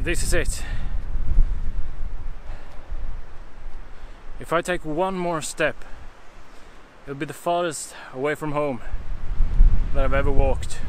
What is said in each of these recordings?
This is it. If I take one more step, it'll be the farthest away from home that I've ever walked.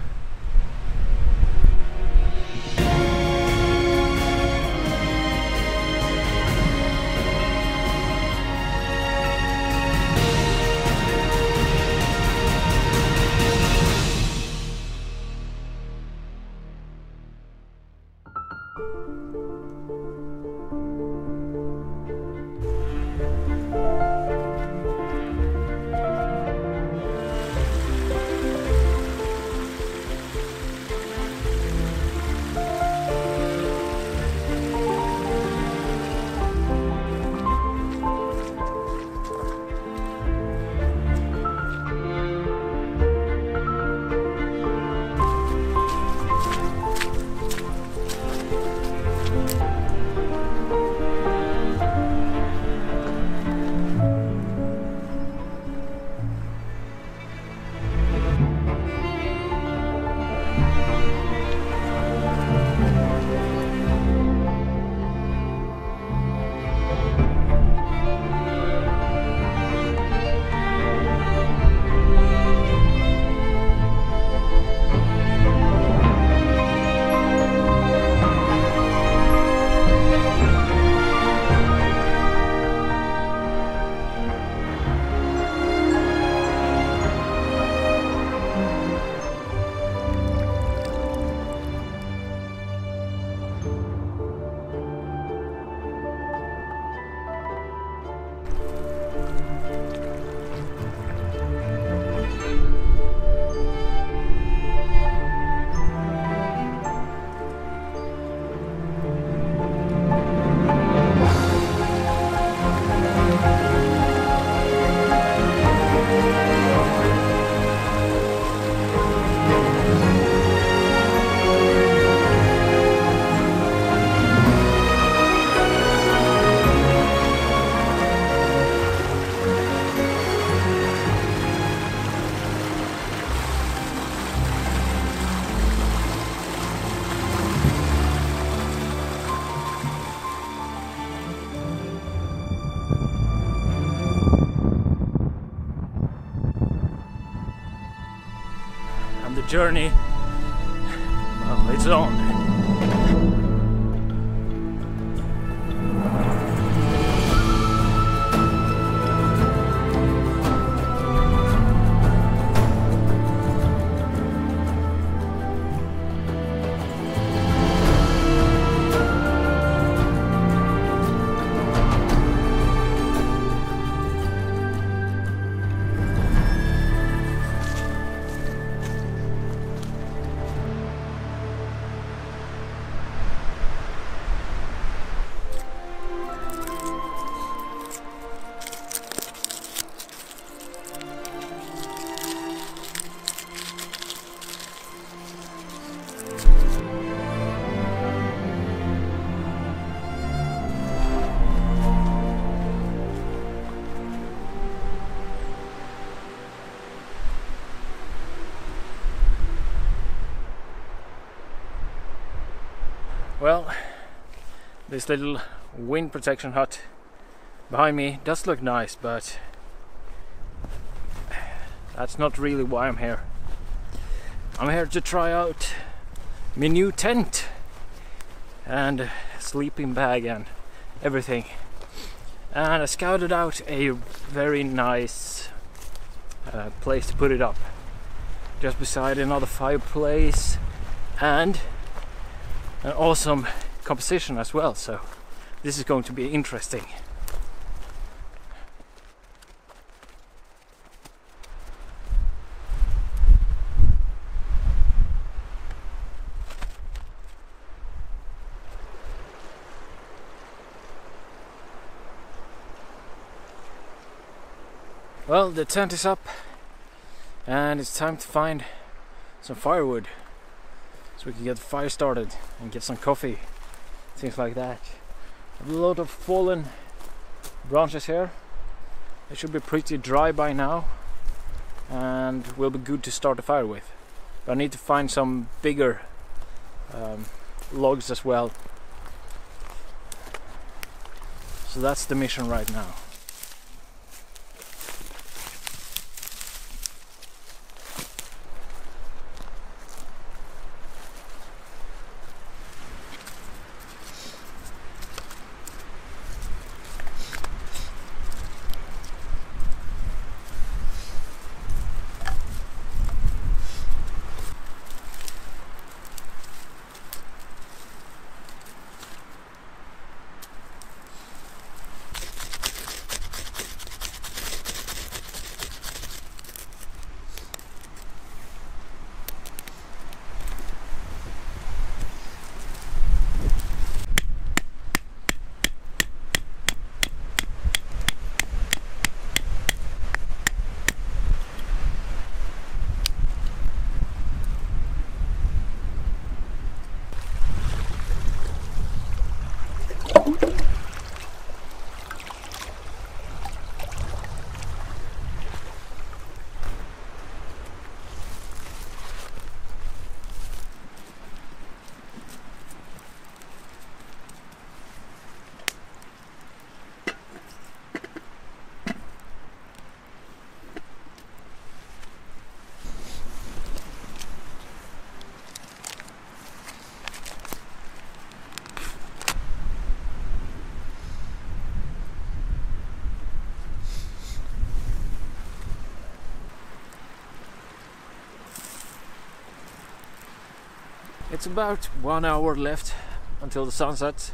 And the journey, well, it's on. Well, this little wind protection hut behind me does look nice, but that's not really why I'm here. I'm here to try out my new tent and sleeping bag and everything. And I scouted out a very nice place to put it up, just beside another fireplace and an awesome composition as well, so this is going to be interesting. Well, the tent is up and it's time to find some firewood so we can get the fire started and get some coffee, things like that. A lot of fallen branches here. They should be pretty dry by now and will be good to start a fire with. But I need to find some bigger logs as well So that's the mission right now. It's about 1 hour left until the sun sets,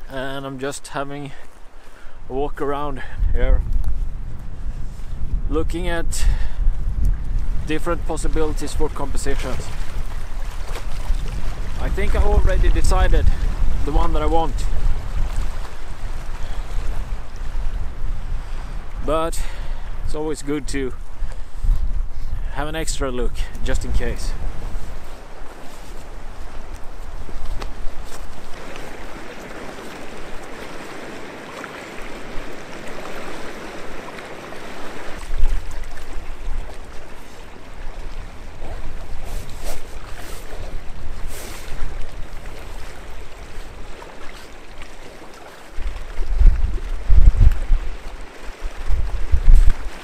and I'm just having a walk around here, looking at different possibilities for compositions. I think I already decided the one that I want, but it's always good to have an extra look just in case.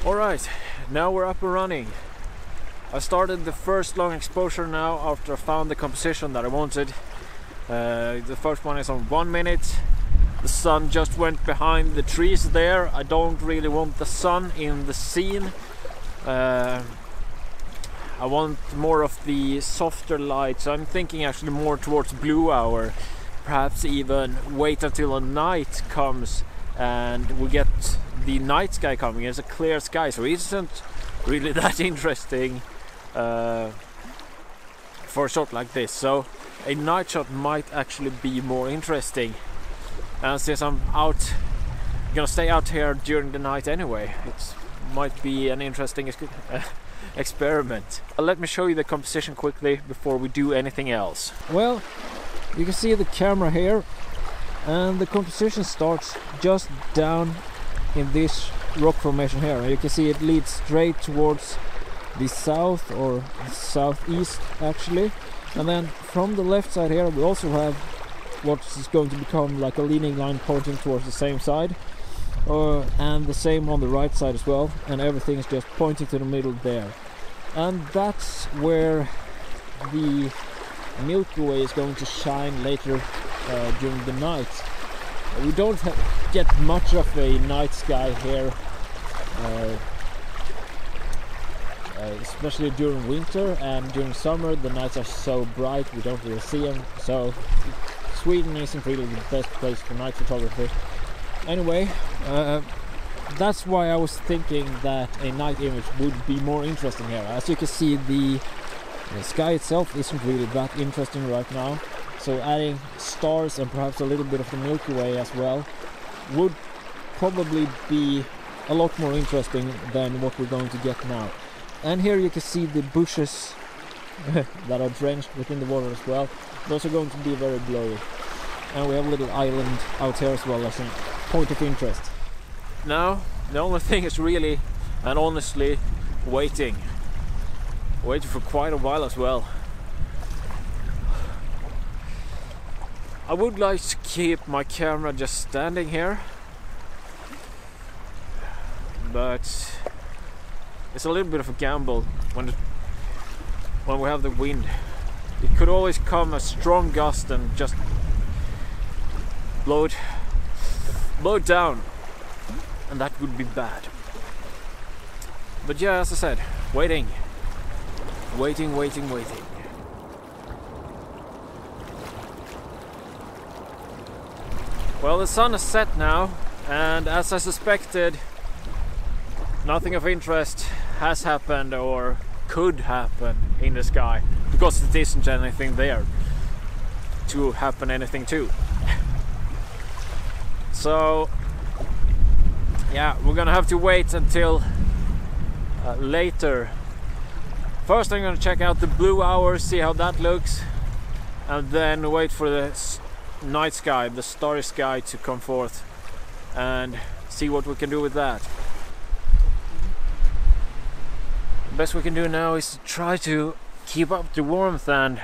Alright, now we're up and running. I started the first long exposure now after I found the composition that I wanted. The first one is on 1 minute. The sun just went behind the trees there. I don't really want the sun in the scene. I want more of the softer light, so I'm thinking actually more towards blue hour. Perhaps even wait until a night comes and we get the night sky coming. It's a clear sky, so it isn't really that interesting for a shot like this. So a night shot might actually be more interesting, and since I'm gonna stay out here during the night anyway, it might be an interesting experiment. Let me show you the composition quickly before we do anything else. Well, you can see the camera here, and the composition starts just down in this rock formation here, and you can see it leads straight towards the south or southeast actually, and then from the left side here we also have what is going to become like a leading line pointing towards the same side, and the same on the right side as well, and everything is just pointing to the middle there, and that's where the Milky Way is going to shine later during the night. We don't get much of a night sky here, especially during winter, and during summer the nights are so bright we don't really see them, so Sweden isn't really the best place for night photography. Anyway, that's why I was thinking that a night image would be more interesting here. As you can see, the sky itself isn't really that interesting right now, so adding stars and perhaps a little bit of the Milky Way as well would probably be a lot more interesting than what we're going to get now. And here you can see the bushes that are drenched within the water as well. Those are going to be very blurry. And we have a little island out here as well as a point of interest. Now, the only thing is really and honestly waiting for quite a while as well. I would like to keep my camera just standing here, but it's a little bit of a gamble when we have the wind. It could always come a strong gust and just blow it down, and that would be bad. But yeah, as I said, waiting. Well, the sun has set now, and as I suspected, nothing of interest has happened or could happen in the sky, because it isn't anything there to happen anything to. So yeah, we're gonna have to wait until later. First I'm gonna check out the blue hour, see how that looks, and then wait for the night sky, the starry sky, to come forth and see what we can do with that. The best we can do now is to try to keep up the warmth and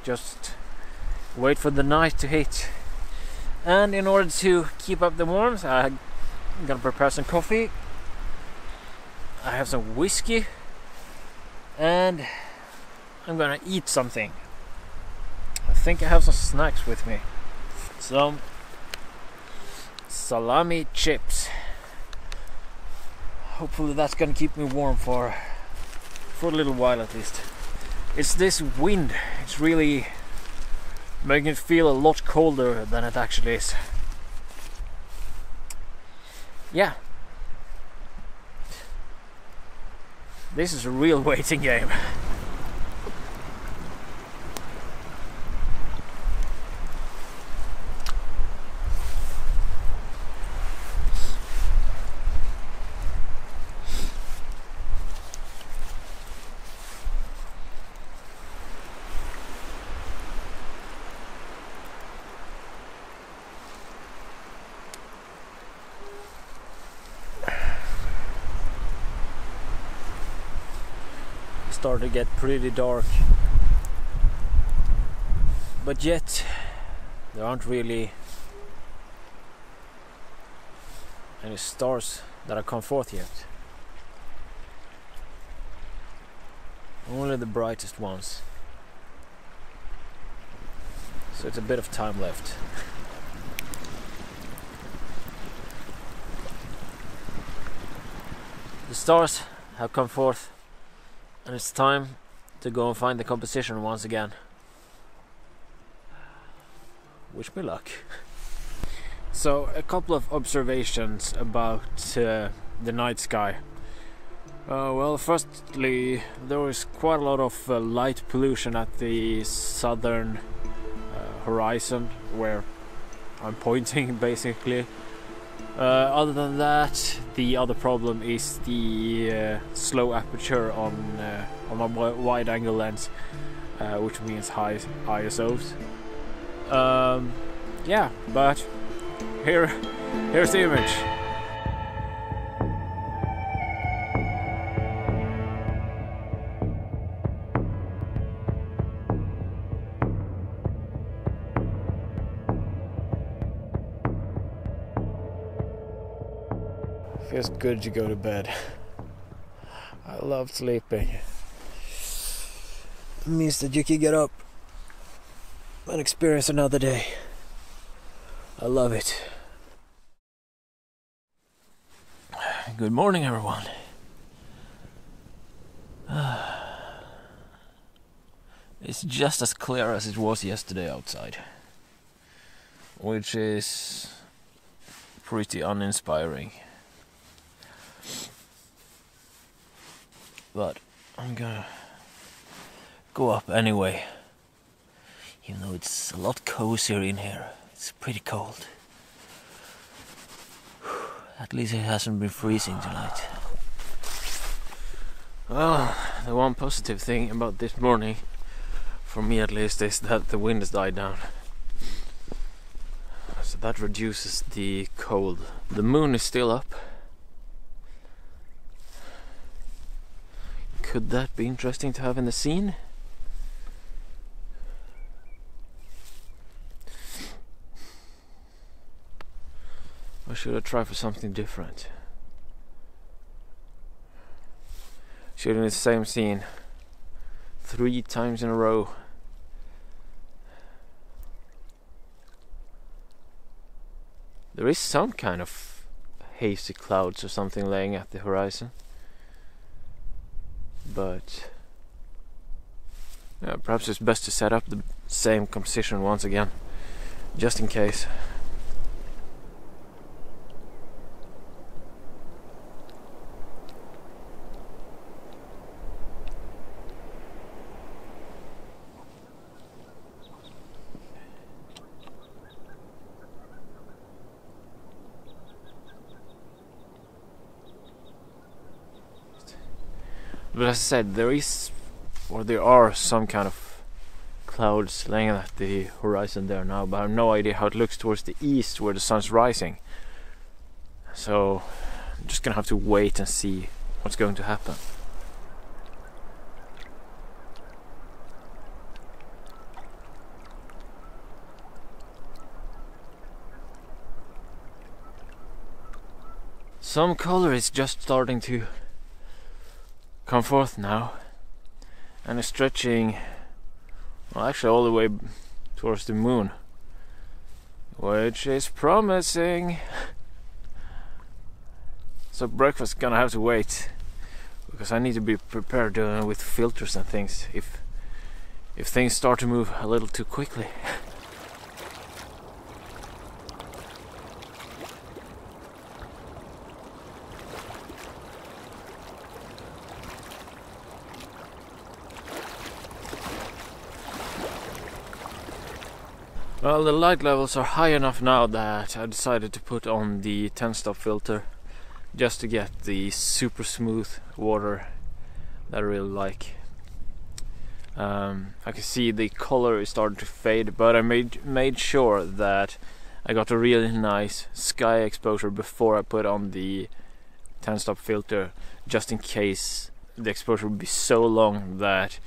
just wait for the night to hit. And in order to keep up the warmth, I'm gonna prepare some coffee. I have some whiskey, and I'm gonna eat something. I think I have some snacks with me. Some salami chips. Hopefully that's gonna keep me warm for a little while at least. It's this wind, it's really making it feel a lot colder than it actually is. Yeah. This is a real waiting game. Started to get pretty dark, but yet there aren't really any stars that have come forth yet. Only the brightest ones, so it's a bit of time left. The stars have come forth, and it's time to go and find the composition once again. Wish me luck. So, a couple of observations about the night sky. Well, firstly, there was quite a lot of light pollution at the southern horizon where I'm pointing, basically. Other than that, the other problem is the slow aperture on my wide-angle lens, which means high ISOs. Yeah, but here's the image. Feels good to go to bed. I love sleeping. It means that you can get up and experience another day. I love it. Good morning, everyone. It's just as clear as it was yesterday outside, which is pretty uninspiring. But I'm gonna go up anyway, even though it's a lot cozier in here. It's pretty cold. At least it hasn't been freezing tonight. Well, the one positive thing about this morning, for me at least, is that the wind has died down. So that reduces the cold. The moon is still up. Could that be interesting to have in the scene? should I try for something different? Shooting the same scene 3 times in a row. There is some kind of hazy clouds or something laying at the horizon, but yeah, perhaps it's best to set up the same composition once again, just in case. But as I said, there are some kind of clouds laying at the horizon there now, but I have no idea how it looks towards the east where the sun's rising. So I'm just gonna have to wait and see what's going to happen. Some color is just starting to come forth now, and it's stretching, well, actually all the way towards the moon, which is promising. So breakfast gonna have to wait, because I need to be prepared with filters and things if things start to move a little too quickly. Well, the light levels are high enough now that I decided to put on the 10-stop filter just to get the super smooth water that I really like. I can see the color is starting to fade, but I made sure that I got a really nice sky exposure before I put on the 10-stop filter, just in case the exposure would be so long that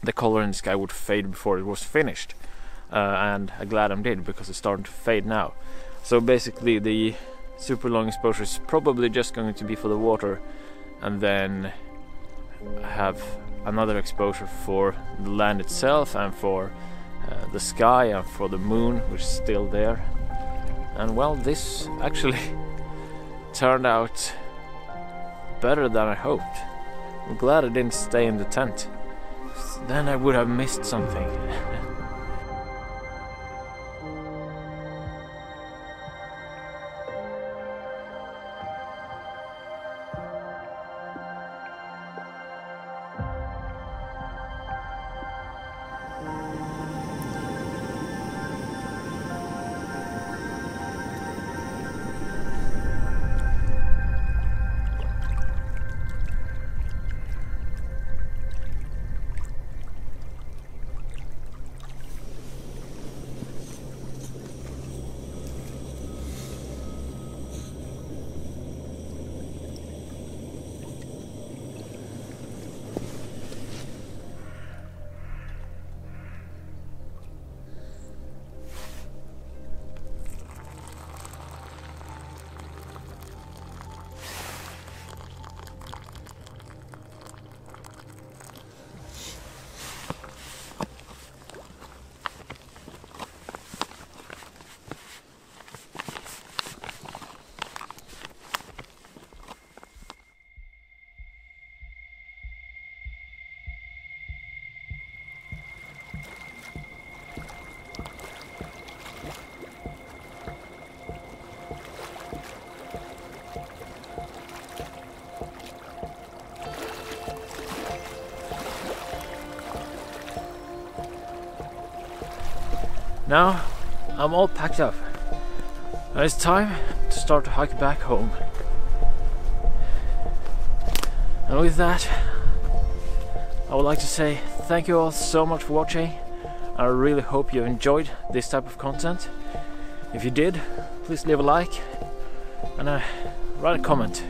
the color in the sky would fade before it was finished, and I'm glad I did, because it's starting to fade now. So basically the super long exposure is probably just going to be for the water, and then I have another exposure for the land itself and for the sky and for the moon, which is still there. And well, this actually turned out better than I hoped. I'm glad I didn't stay in the tent. Then I would have missed something. Now I'm all packed up, and it's time to start to hike back home. And with that, I would like to say thank you all so much for watching. I really hope you enjoyed this type of content. If you did, please leave a like and write a comment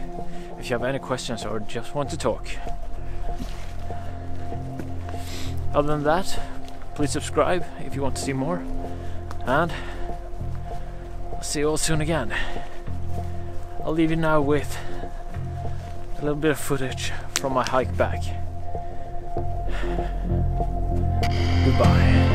if you have any questions or just want to talk. Other than that, please subscribe if you want to see more, and I'll see you all soon again. I'll leave you now with a little bit of footage from my hike back. Goodbye.